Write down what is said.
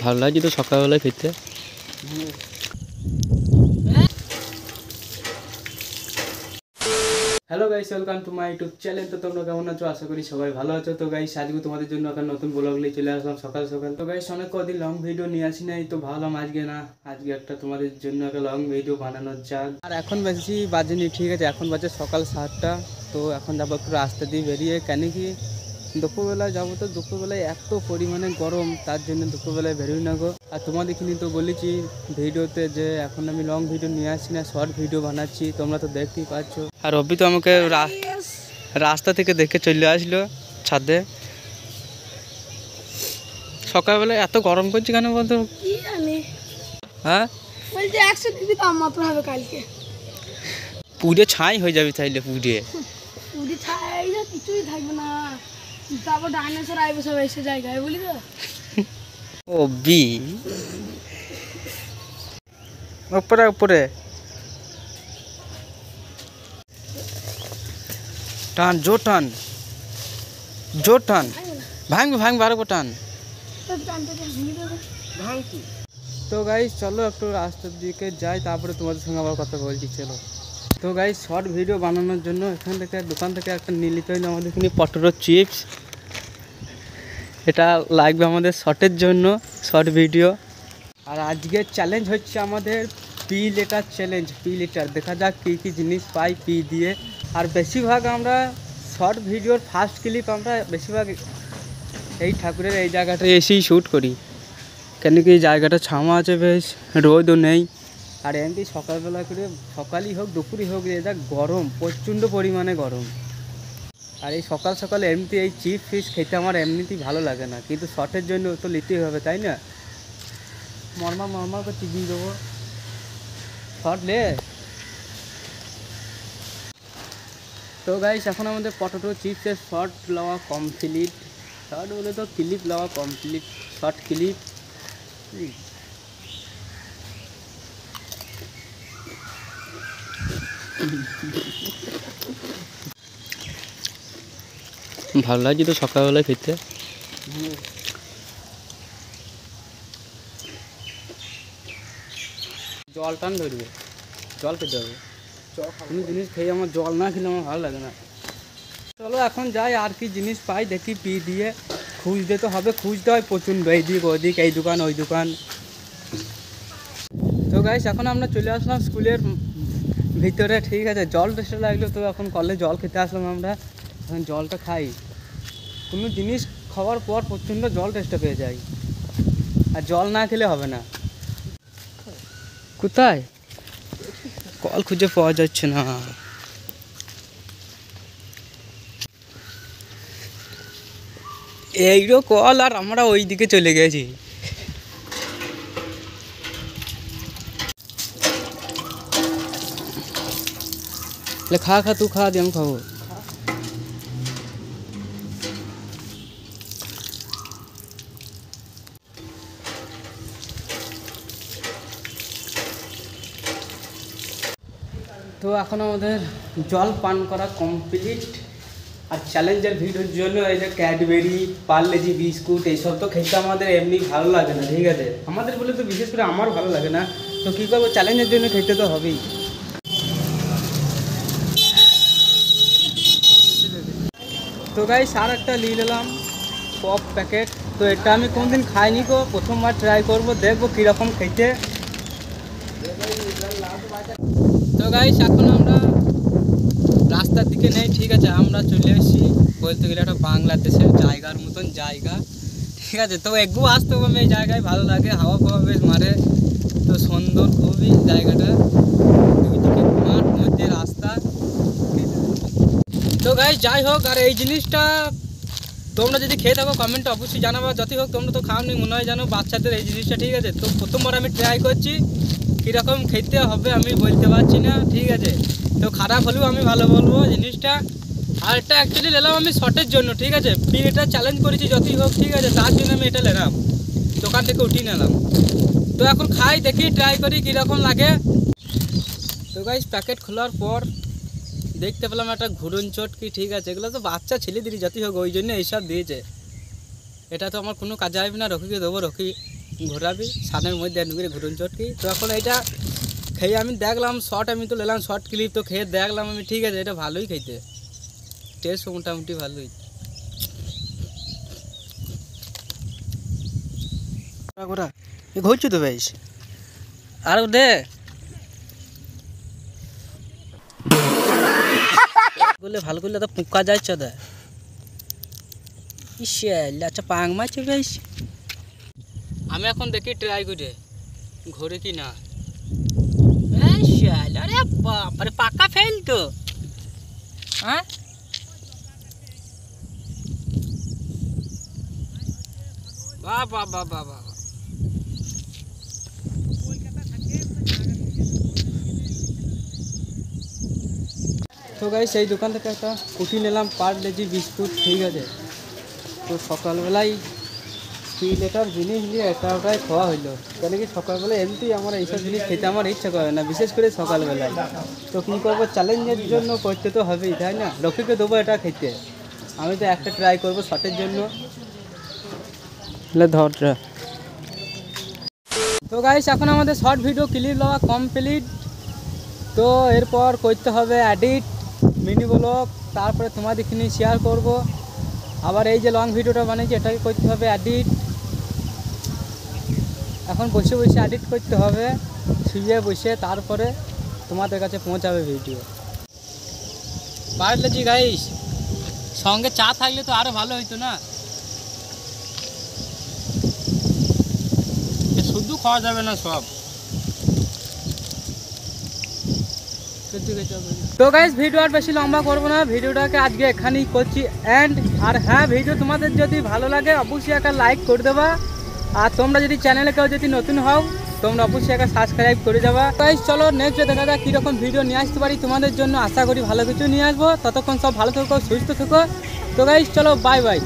ভালো লাগছে তো সকালবেলায় খেতে। Hello guys, welcome to my YouTube channel. তো তোমরা কেমন আছো? আশা করি সবাই ভালো আছো। তো গাইস আজকে তোমাদের জন্য একটা নতুন ব্লগ নিয়ে চলে আসলাম সকাল সকাল। তো গাইস অনেক কদিন লং ভিডিও নিয়ে আসি নাই, তো ভাবলাম আজকে একটা তোমাদের জন্য একটা লং ভিডিও বানানোর যাক। আর এখন বেশি বাজেনি, ঠিক আছে, এখন বাজে সকাল 7টা। তো এখন যাবো একটু রাস্তা দিয়ে বেরিয়ে, কেন কি দুপুরবেলায় যাবো। তো দুপুরবেলায় এত পরিমাণে গরম, তার জন্য দুপুরবেলায় বেরোই না গো। আর তোমাদেরকে নিয়ে তো বলেছি ভিডিওতে যে এখন আমি লং ভিডিও নিয়ে আসছি না, শর্ট ভিডিও বানাচ্ছি, তোমরা তো দেখতেই পাচ্ছ। আর অভি তো আমাকে রাস্তা থেকে দেখে চলে আসলো ছাদে। সকালবেলায় এত গরম করছে কেন বলতো? হ্যাঁ বলছে 100 ডিগ্রি তাপমাত্রা হবে কালকে। পুড়ে ছাই হয়ে যাবে, তাইলে পুড়ে ছাই না, কিছুই থাকবে না। তারপর ডাইনোসর আইবে সব এসে জায়গায়, বলি তো। অভি উপরে উপরে টান, জোর টান, জোর টান, ভাঙবে আরো টান। তো গাইস চলো একটু রাস্তার দিকে যাই, তারপরে তোমাদের সঙ্গে আবার কথা বলছি। চলো। তো গাইস শর্ট ভিডিও বানানোর জন্য এখান থেকে দোকান থেকে একটা নিয়ে নিতে হইলো আমাদের এখানে পটেটো চিপস। এটা লাগবে আমাদের শর্টের জন্য, শর্ট ভিডিও। আর আজকের চ্যালেঞ্জ হচ্ছে আমাদের P litre challenge. P litre দেখা যাক কী কী জিনিস পাই পি দিয়ে। আর বেশিরভাগ আমরা শর্ট ভিডিওর ফার্স্ট ক্লিপ আমরা বেশিরভাগ এই ঠাকুরের এই জায়গাটা এসেই শ্যুট করি, কেন কি এই জায়গাটা ছামা আছে, বেশ রোদও নেই। আর এমনি সকালবেলা করে, সকালই হোক দুপুরই হোক, এটা গরম, প্রচণ্ড পরিমাণে গরম। আর এই সকাল সকাল এমনিতে এই চিপস ফিস খেতে আমার এমনিতেই ভালো লাগে না, কিন্তু শর্টের জন্য তো নিতেই হবে, তাই না? মরমা করে চিবিয়ে দেবো। শর্ট লে। তো গাইস এখন আমাদের পটেটো চিপসের শর্ট লওয়া কমপ্লিট। শর্ট বলে তো ক্লিপ লওয়া কমপ্লিট, শর্ট ক্লিপ। ভালো লাগছে তো সকালবেলায় খেতে। জল টান ধরবে, জল খেতে হবে। কোনো জিনিস খেয়ে আমার জল না খেলে আমার ভালো লাগে না। চলো এখন যাই, আর কি জিনিস পাই দেখি পি দিয়ে। খুঁজতে তো হবে, খুঁজতে হয় প্রচণ্ড, এইদিক ওদিক, এই দোকান ওই দোকান। তো গাইস এখন আমরা চলে আসলাম স্কুলের ভিতরে, ঠিক আছে। জল টেস্টে লাগলো, তো এখন কলে জল খেতে আসলাম আমরা। এখন জলটা খাই। কোনো জিনিস খাওয়ার পর প্রচণ্ড জল টেস্টে পেয়ে যাই, আর জল না খেলে হবে না। কোথায় কল খুঁজে পাওয়া যাচ্ছে না। এইরো কল, আর আমরা ওই দিকে চলে গেছি। খা তুই খা দিয়ে আমি খাবো। তো এখন আমাদের জল পান করা কমপ্লিট। আর চ্যালেঞ্জের ভিডিওর জন্য এই যে ক্যাডবেরি, পার্লেজি বিস্কুট, এইসব তো খেতে আমাদের এমনি ভালো লাগে না, ঠিক আছে। আমাদের বলে তো বিশেষ করে আমার ভালো লাগে না, তো কী করবো, চ্যালেঞ্জের জন্য খেতে তো হবেই। তো গাইস আর একটা নিয়ে নিলাম পপ প্যাকেট। তো এটা আমি কোনদিন খাইনি গো, প্রথমবার ট্রাই করব, দেখবো কীরকম খেতে। তো গাইস এখন আমরা রাস্তার দিকে নেই, ঠিক আছে। আমরা চলে এসেছি বলতে গেলে একটা বাংলাদেশের জায়গার মতন জায়গা, ঠিক আছে। তো একটু আসতে হবে এই জায়গায়, ভালো লাগে, হাওয়া ফাওয়া বেশ মারে, তো সুন্দর খুবই জায়গাটা। দুই দিকে মাঠ, মধ্যে রাস্তা। তো গাইস যাই হোক, আর এই জিনিসটা তোমরা যদি খেয়ে থাকো কমেন্টে অবশ্যই জানাবো। যতই হোক তোমরা তো খাওনি, মনে হয় জানো বাচ্চাদের এই জিনিসটা, ঠিক আছে। তো প্রথমবার আমি ট্রাই করছি, কীরকম খেতে হবে আমি বলতে পারছি না, ঠিক আছে। তো খারাপ হলেও আমি ভালো বলবো জিনিসটা। আর এটা অ্যাকচুয়ালি নিলাম আমি শর্টের জন্য, ঠিক আছে। এটা চ্যালেঞ্জ করেছি যতই হোক, ঠিক আছে, তার জন্য আমি এটা নিলাম, দোকান থেকে উঠিয়ে নিলাম। তো এখন খাই, দেখি ট্রাই করি কীরকম লাগে। তো গাইস প্যাকেট খোলার পর দেখতে পেলাম একটা ঘুরন চটকি, ঠিক আছে। এগুলো তো বাচ্চা ছেলেদেরই যতই হোক, ওই জন্য এইসব দিয়েছে। এটা তো আমার কোনো কাজে আসবে না, রকিকে দেবো, রকি ঘোরাবি সানের মধ্যে ঢুকে ঘুরন চটকি। তো এখন এটা খেয়ে আমি দেখলাম শর্ট, আমি তো নিলাম শর্ট ক্লিপ, তো খেয়ে দেখলাম আমি ঠিক আছে এটা ভালোই খেতে, টেস্ট মোটামুটি ভালোই। ঘুরছি তো বেশ আর দে বলে ভালো করলে তো পোকা যাচ্ছে দে। আচ্ছা পাং মাছ বেশ, আমি এখন দেখি ট্রাই করে ঘুরে কি না। আরে বাপরে পাকা ফেল তো। হ্যাঁ বাহ বাহ বাহ বাহ বাহ। তো গাইস এই দোকান থেকে একটা কুটি নিলাম পার্লেজি বিস্কুট, ঠিক আছে। তো সকালবেলায় 3 লিটার জিনিস নিয়ে এটা ওটাই খাওয়া হইলো, কেন কি সকালবেলা এমনিতেই আমার এইসব জিনিস খেতে আমার ইচ্ছা করে না, বিশেষ করে সকালবেলায়। তো কী করবো, চ্যালেঞ্জের জন্য করতে তো হবেই, তাই না? লোককে দেবো এটা খেতে, আমি তো একটা ট্রাই করবো শর্টের জন্য। ধরটা তো গাইস এখন আমাদের শর্ট ভিডিও ক্লিপ লওয়া কমপ্লিট। তো এরপর করতে হবে এডিট, মিনি ব্লগ, তারপরে তোমাদের নিয়ে শেয়ার করব। আবার এই যে লং ভিডিওটা বানিয়েছি এটাকে করতে হবে এডিট, এখন বসে বসে এডিট করতে হবে শুয়ে বসে, তারপরে তোমাদের কাছে পৌঁছাবে ভিডিও। পারলেছি গাইস, সঙ্গে চা থাকলে তো আরও ভালো হইতো না, শুধু খাওয়া যাবে না সব। তো গাইস ভিডিও আর বেশি লম্বা করবো না, ভিডিওটাকে আজকে এখানেই করছি এন্ড। আর হ্যাঁ, ভিডিও তোমাদের যদি ভালো লাগে অবশ্যই একটা লাইক করে দেবা, আর তোমরা যদি চ্যানেলে কেউ যদি নতুন হও তোমরা অবশ্যই একটা সাবস্ক্রাইব করে যাবা। গাইস চলো নেক্সট দেখা যাক কীরকম ভিডিও নিয়ে আসতে পারি তোমাদের জন্য, আশা করি ভালো কিছু নিয়ে আসবো। ততক্ষণ সব ভালো থেকো, সুস্থ থেকো। তো গাইস চলো বাই বাই।